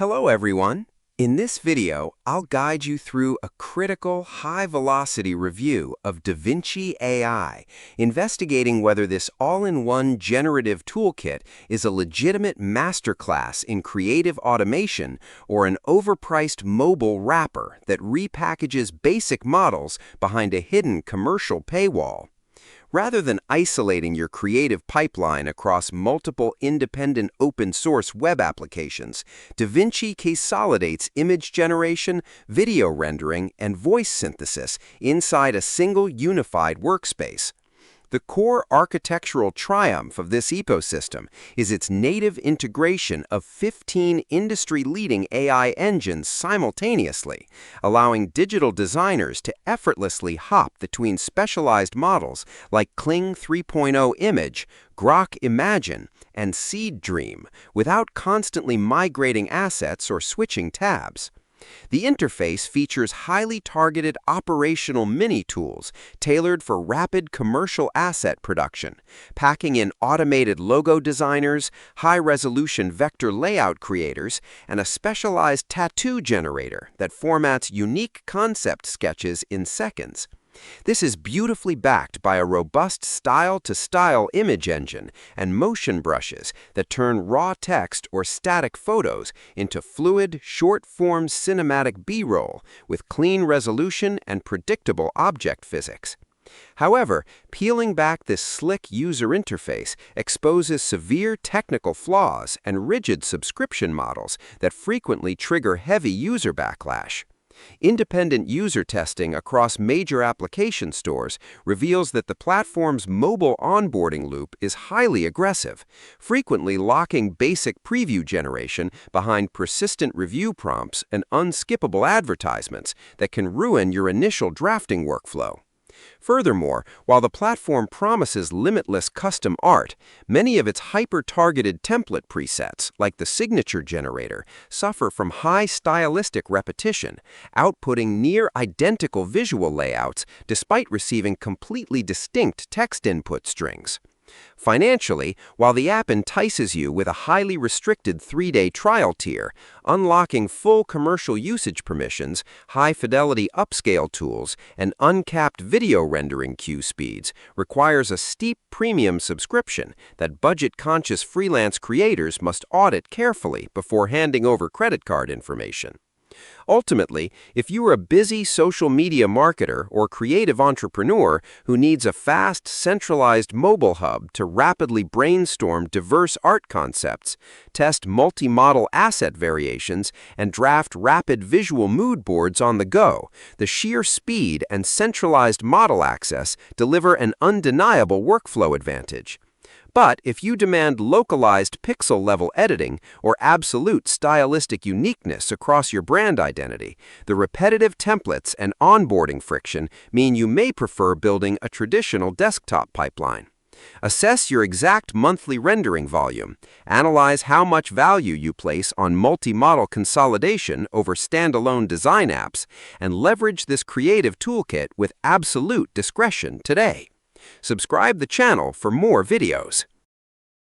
Hello everyone! In this video, I'll guide you through a critical, high-velocity review of Davinci AI, investigating whether this all-in-one generative toolkit is a legitimate masterclass in creative automation or an overpriced mobile wrapper that repackages basic models behind a hidden commercial paywall. Rather than isolating your creative pipeline across multiple independent open-source web applications, Davinci consolidates image generation, video rendering, and voice synthesis inside a single unified workspace. The core architectural triumph of this ecosystem is its native integration of 15 industry-leading AI engines simultaneously, allowing digital designers to effortlessly hop between specialized models like Kling 3.0 Image, Grok Imagine, and Seed Dream without constantly migrating assets or switching tabs. The interface features highly targeted operational mini-tools tailored for rapid commercial asset production, packing in automated logo designers, high-resolution vector layout creators, and a specialized tattoo generator that formats unique concept sketches in seconds. This is beautifully backed by a robust style-to-style image engine and motion brushes that turn raw text or static photos into fluid, short-form cinematic B-roll with clean resolution and predictable object physics. However, peeling back this slick user interface exposes severe technical flaws and rigid subscription models that frequently trigger heavy user backlash. Independent user testing across major application stores reveals that the platform's mobile onboarding loop is highly aggressive, frequently locking basic preview generation behind persistent review prompts and unskippable advertisements that can ruin your initial drafting workflow. Furthermore, while the platform promises limitless custom art, many of its hyper-targeted template presets, like the signature generator, suffer from high stylistic repetition, outputting near-identical visual layouts despite receiving completely distinct text input strings. Financially, while the app entices you with a highly restricted 3-day trial tier, unlocking full commercial usage permissions, high-fidelity upscale tools, and uncapped video rendering queue speeds requires a steep premium subscription that budget-conscious freelance creators must audit carefully before handing over credit card information. Ultimately, if you are a busy social media marketer or creative entrepreneur who needs a fast, centralized mobile hub to rapidly brainstorm diverse art concepts, test multi-model asset variations, and draft rapid visual mood boards on the go, the sheer speed and centralized model access deliver an undeniable workflow advantage. But if you demand localized pixel-level editing or absolute stylistic uniqueness across your brand identity, the repetitive templates and onboarding friction mean you may prefer building a traditional desktop pipeline. Assess your exact monthly rendering volume, analyze how much value you place on multi-model consolidation over standalone design apps, and leverage this creative toolkit with absolute discretion today. Subscribe the channel for more videos.